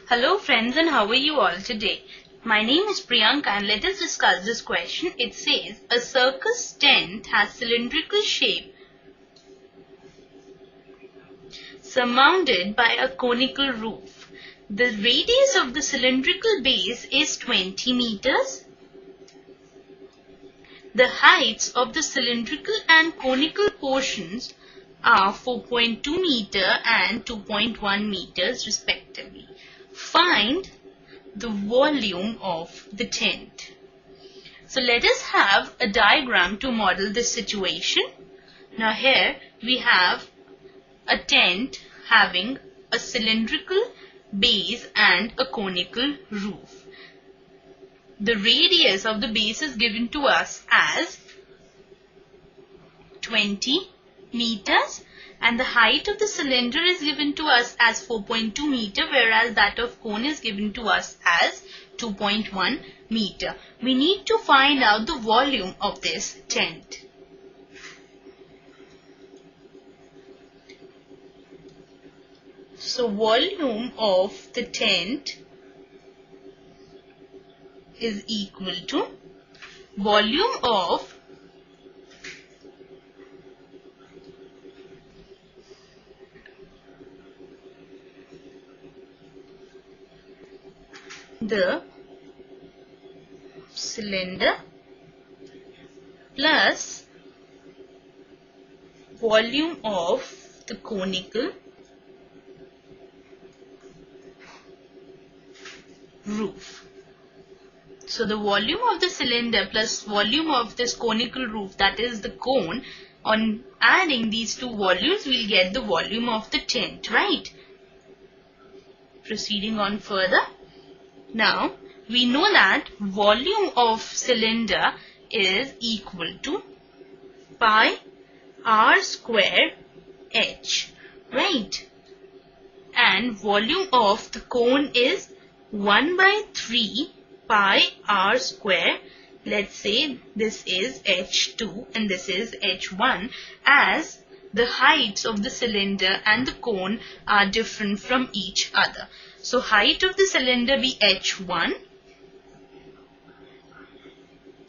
Hello friends, and how are you all today? My name is Priyanka and let us discuss this question. It says a circus tent has cylindrical shape surmounted by a conical roof. The radius of the cylindrical base is 20 meters. The heights of the cylindrical and conical portions are 4.2 meter and 2.1 meters respectively. Find the volume of the tent. So let us have a diagram to model this situation. Now here we have a tent having a cylindrical base and a conical roof. The radius of the base is given to us as 20 meters and the height of the cylinder is given to us as 4.2 meter, whereas that of cone is given to us as 2.1 meter. We need to find out the volume of this tent. So volume of the tent is equal to volume of the cylinder plus volume of the conical roof. So the volume of the cylinder plus volume of this conical roof, that is the cone, on adding these two volumes we'll get the volume of the tent, right? Proceeding on further. Now we know that volume of cylinder is equal to pi r square h, right? And volume of the cone is 1 by 3 pi r square. Let's say this is h2 and this is h1, as the heights of the cylinder and the cone are different from each other. So height of the cylinder be h1.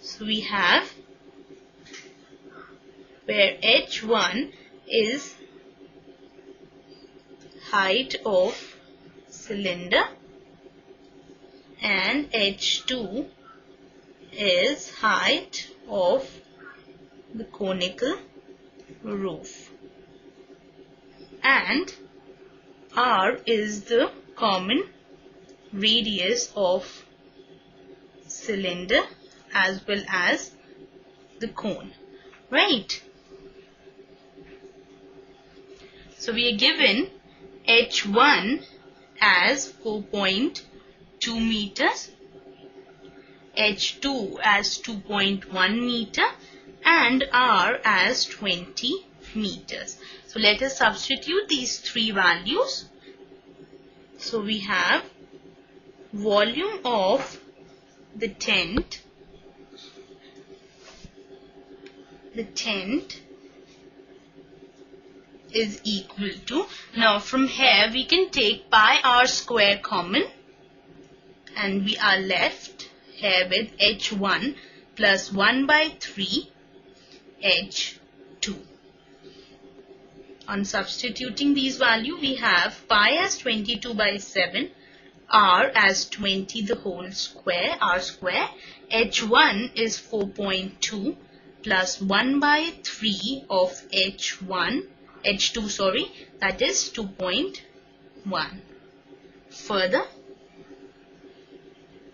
So we have where h1 is height of cylinder and h2 is height of the conical roof, and r is the common radius of cylinder as well as the cone, right? So we are given h1 as 4.2 meters, h2 as 2.1 meter and r as 20 meters. So let us substitute these three values. So we have volume of the tent is equal to, now from here we can take pi r square common and we are left here with h1 plus 1 by 3 h2. On substituting these values, we have pi as 22 by 7, r as 20 the whole square, r square, h1 is 4.2 plus 1 by 3 of h2 sorry, that is 2.1. Further,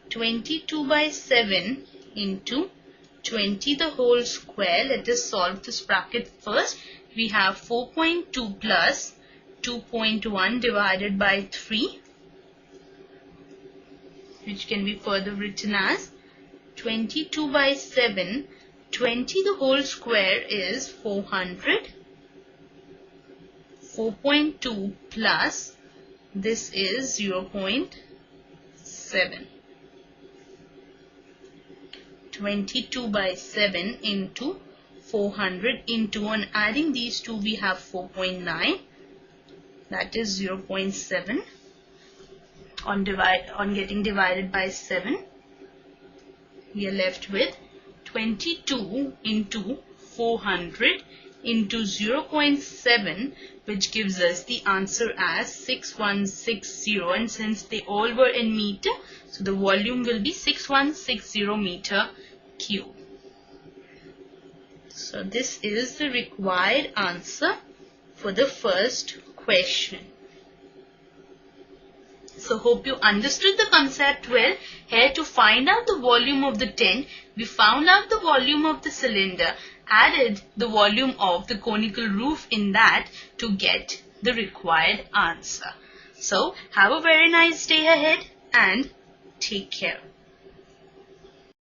22 by 7 into 20 the whole square. Let us solve this bracket first. We have 4.2 plus 2.1 divided by 3, which can be further written as 22 by 7. 20 the whole square is 400. 4.2 plus this is 0.7. 22 by 7 into 400 into, on adding these two we have 4.9, that is 0.7. on getting divided by 7. We are left with 22 into 400 into 0.7, which gives us the answer as 6160, and since they all were in meter, so the volume will be 6160 meter cube. So this is the required answer for the first question. So hope you understood the concept well. Here, to find out the volume of the tent, we found out the volume of the cylinder, added the volume of the conical roof in that to get the required answer. So have a very nice day ahead and take care.